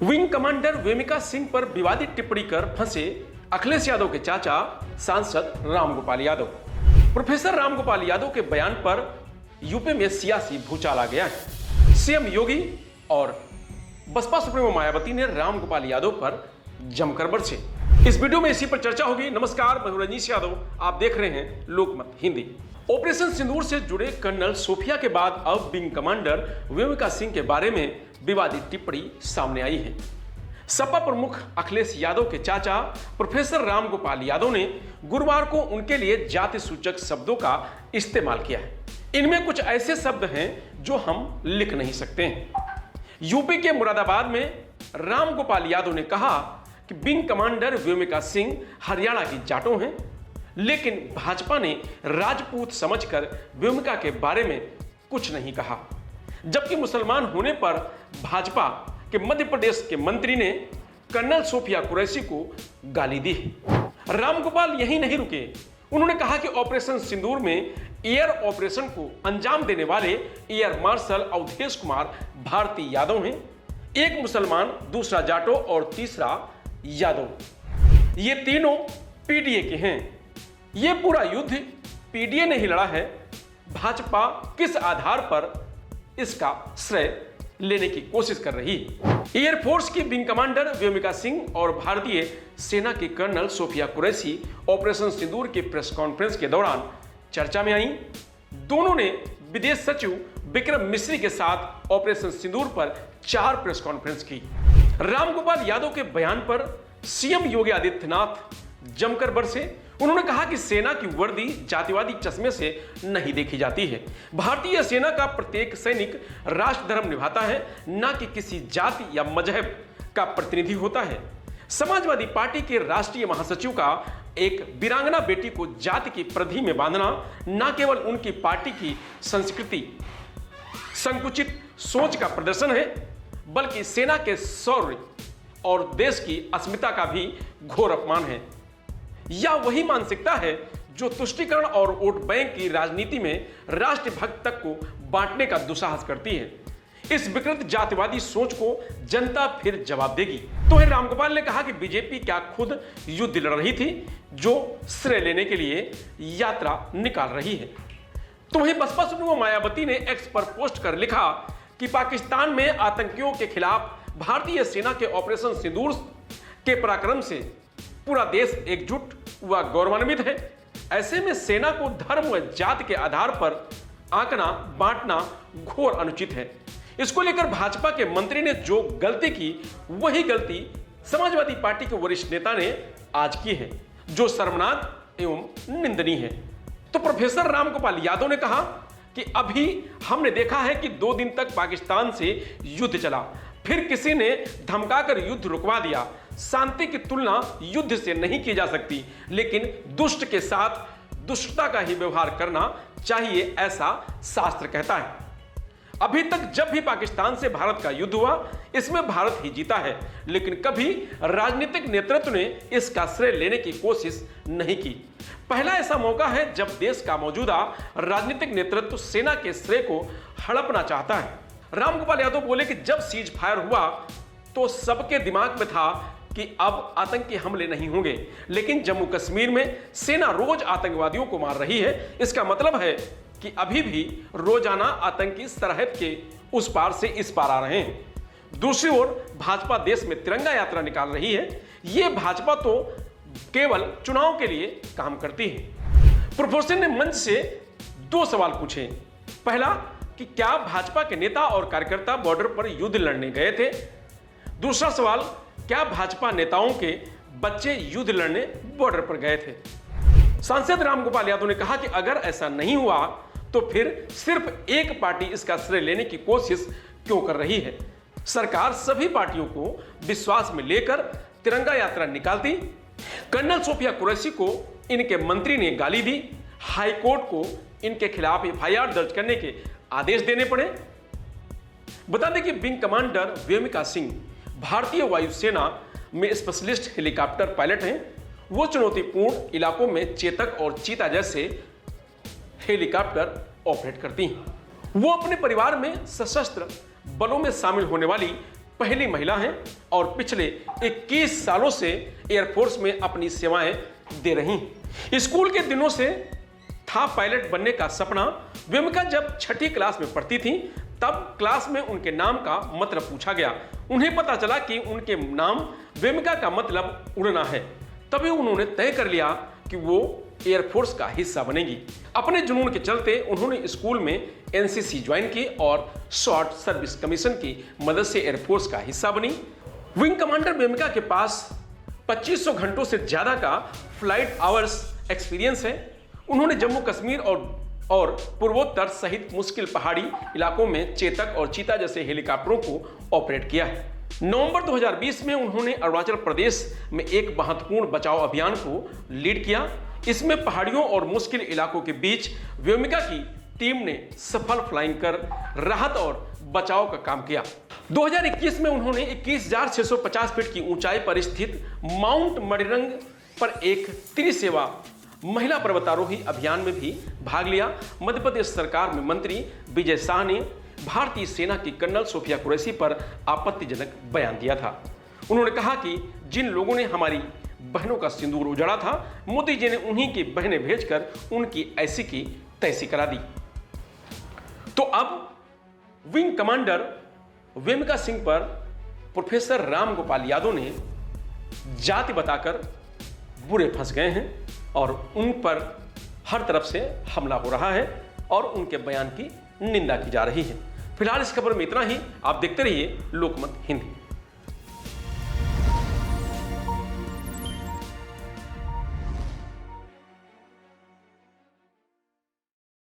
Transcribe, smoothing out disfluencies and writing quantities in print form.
Wing commander वेमिका Singh पर विवादित टिप्पणी कर फंसे अखिलेश यादव के चाचा सांसद रामगोपाल यादव। प्रोफेसर रामगोपाल यादव के बयान पर यूपी में सियासी भूचाल आ गया है। सीएम योगी और बसपा सुप्रीमो मायावती ने रामगोपाल यादव पर जमकर बरसे। इस वीडियो में इसी पर चर्चा होगी। नमस्कार, मैं रजनीश यादव, आप देख रहे हैं लोकमत हिंदी। ऑपरेशन सिंदूर से जुड़े कर्नल सोफिया के बाद अब विंग कमांडर वेमिका सिंह के बारे में विवादित टिप्पणी सामने आई है। सपा प्रमुख अखिलेश यादव के चाचा प्रोफेसर रामगोपाल यादव ने गुरुवार को उनके लिए जाति सूचक शब्दों का इस्तेमाल किया है। इनमें कुछ ऐसे शब्द हैं जो हम लिख नहीं सकते हैं। यूपी के मुरादाबाद में रामगोपाल यादव ने कहा कि विंग कमांडर वेमिका सिंह हरियाणा की जाटों हैं, लेकिन भाजपा ने राजपूत समझकर वेमिका के बारे में कुछ नहीं कहा, जबकि मुसलमान होने पर भाजपा के मध्य प्रदेश के मंत्री ने कर्नल सोफिया कुरैशी को गाली दी है। रामगोपाल यहीं नहीं रुके, उन्होंने कहा कि ऑपरेशन सिंदूर में एयर ऑपरेशन को अंजाम देने वाले एयर मार्शल अवधेश कुमार भारती यादव हैं। एक मुसलमान, दूसरा जाटो और तीसरा यादव। ये तीनों पीडीए के हैं। ये पूरा युद्ध पीडीए ने ही लड़ा है। भाजपा किस आधार पर इसका श्रेय लेने की कोशिश कर रही है? एयरफोर्स की विंग कमांडर वेमिका सिंह और भारतीय सेना के कर्नल सोफिया कुरैशी ऑपरेशन सिंदूर के प्रेस कॉन्फ्रेंस के दौरान चर्चा में आई। दोनों ने विदेश सचिव विक्रम मिश्री के साथ ऑपरेशन सिंदूर पर 4 प्रेस कॉन्फ्रेंस की। रामगोपाल यादव के बयान पर सीएम योगी आदित्यनाथ जमकर बरसे। उन्होंने कहा कि सेना की वर्दी जातिवादी चश्मे से नहीं देखी जाती है। भारतीय सेना का प्रत्येक सैनिक राष्ट्र धर्म निभाता है, न कि किसी जाति या मजहब का प्रतिनिधि होता है। समाजवादी पार्टी के राष्ट्रीय महासचिव का एक वीरांगना बेटी को जाति की परिधि में बांधना न केवल उनकी पार्टी की संस्कृति संकुचित सोच का प्रदर्शन है, बल्कि सेना के शौर्य और देश की अस्मिता का भी घोर अपमान है। यह वही मानसिकता है जो तुष्टीकरण और वोट बैंक की राजनीति में राष्ट्रभक्त तक को बांटने का दुस्साहस करती है। इस विकृत जातिवादी सोच को जनता फिर जवाब देगी। तो रामगोपाल ने कहा कि बीजेपी क्या खुद युद्ध लड़ रही थी जो श्रेय लेने के लिए यात्रा निकाल रही है? तो वहीं बसपा सुप्रीमो मायावती ने एक्स पर पोस्ट कर लिखा कि पाकिस्तान में आतंकियों के खिलाफ भारतीय सेना के ऑपरेशन सिंदूर के पराक्रम से पूरा देश एकजुट व गौरवान्वित है। ऐसे में सेना को धर्म व जाति के आधार पर आंकना बांटना घोर अनुचित है। इसको लेकर भाजपा के मंत्री ने जो गलती की, वही गलती समाजवादी पार्टी के वरिष्ठ नेता ने आज की है, जो शर्मनाक एवं निंदनीय है। तो प्रोफेसर रामगोपाल यादव ने कहा कि अभी हमने देखा है कि 2 दिन तक पाकिस्तान से युद्ध चला, फिर किसी ने धमकाकर युद्ध रुकवा दिया। शांति की तुलना युद्ध से नहीं की जा सकती, लेकिन दुष्ट के साथ दुष्टता का ही व्यवहार करना चाहिए, ऐसा शास्त्र कहता है। अभी तक जब भी पाकिस्तान से भारत का युद्ध हुआ, इसमें भारत ही जीता है, लेकिन कभी राजनीतिक नेतृत्व ने इसका श्रेय लेने की कोशिश नहीं की। पहला ऐसा मौका है जब देश का मौजूदा राजनीतिक नेतृत्व सेना के श्रेय को हड़पना चाहता है। रामगोपाल यादव बोले कि जब सीज फायर हुआ तो सबके दिमाग में था कि अब आतंकी हमले नहीं होंगे, लेकिन जम्मू कश्मीर में सेना रोज आतंकवादियों को मार रही है। इसका मतलब है कि अभी भी रोजाना आतंकी सरहद के उस पार से इस पार आ रहे हैं। दूसरी ओर भाजपा देश में तिरंगा यात्रा निकाल रही है। ये भाजपा तो केवल चुनाव के लिए काम करती है। प्रोफेसर ने मंच से 2 सवाल पूछे। पहला कि क्या भाजपा के नेता और कार्यकर्ता बॉर्डर पर युद्ध लड़ने गए थे? दूसरा सवाल, क्या भाजपा नेताओं के बच्चे युद्ध लड़ने बॉर्डर पर गए थे? सांसद रामगोपाल यादव ने कहा कि अगर ऐसा नहीं हुआ तो फिर सिर्फ एक पार्टी इसका श्रेय लेने की कोशिश क्यों कर रही है? सरकार सभी पार्टियों को विश्वास में लेकर तिरंगा यात्रा निकालती। कर्नल सोफिया कुरैशी को इनके मंत्री ने गाली दी। हाईकोर्ट को इनके खिलाफ एफआईआर दर्ज करने के आदेश देने पड़े। बता दें कि विंग कमांडर वेमिका सिंह भारतीय वायुसेना में स्पेशलिस्ट हेलीकॉप्टर पायलट हैं। वो चुनौतीपूर्ण इलाकों में चेतक और चीता जैसे हेलीकॉप्टर ऑपरेट करती हैं। वो अपने परिवार में सशस्त्र बलों में शामिल होने वाली पहली महिला हैं और पिछले 21 सालों से एयरफोर्स में अपनी सेवाएं दे रही हैं। स्कूल के दिनों से था पायलट बनने का सपना। व्योमिका जब छठी क्लास में पढ़ती थी तब क्लास में उनके नाम का मतलब पूछा गया। उन्हें पता चला कि उनके नाम व्योमिका का मतलब उड़ना है। तभी उन्होंने तय कर लिया कि वो एयरफोर्स का हिस्सा बनेगी। अपने जुनून के चलते उन्होंने स्कूल में एनसीसी ज्वाइन की और शॉर्ट सर्विस कमीशन की मदद से एयरफोर्स का हिस्सा बनी। विंग कमांडर व्योमिका के पास 2500 घंटों से ज्यादा का फ्लाइट आवर्स एक्सपीरियंस है। उन्होंने जम्मू कश्मीर और पूर्वोत्तर सहित मुश्किल पहाड़ी इलाकों में चेतक और चीता जैसे हेलीकॉप्टरों को ऑपरेट किया है। नवंबर 2020 में उन्होंने अरुणाचल प्रदेश में एक महत्वपूर्ण बचाव अभियान को लीड किया। इसमें पहाड़ियों और मुश्किल इलाकों के बीच व्योमिका की टीम ने सफल फ्लाइंग कर राहत और बचाव का काम किया। 2021 में उन्होंने 21,650 फीट की ऊंचाई पर स्थित माउंट मडिरंग पर एक त्रिसेवा महिला पर्वतारोही अभियान में भी भाग लिया। मध्य प्रदेश सरकार में मंत्री विजय शाह ने भारतीय सेना की कर्नल सोफिया कुरैशी पर आपत्तिजनक बयान दिया था। उन्होंने कहा कि जिन लोगों ने हमारी बहनों का सिंदूर उजाड़ा था, मोदी जी ने उन्हीं की बहनें भेजकर उनकी ऐसी की तैसी करा दी। तो अब विंग कमांडर व्योमिका सिंह पर प्रोफेसर राम गोपाल यादव ने जाति बताकर बुरे फंस गए हैं और उन पर हर तरफ से हमला हो रहा है और उनके बयान की निंदा की जा रही है। फिलहाल इस खबर में इतना ही। आप देखते रहिए लोकमत हिंदी।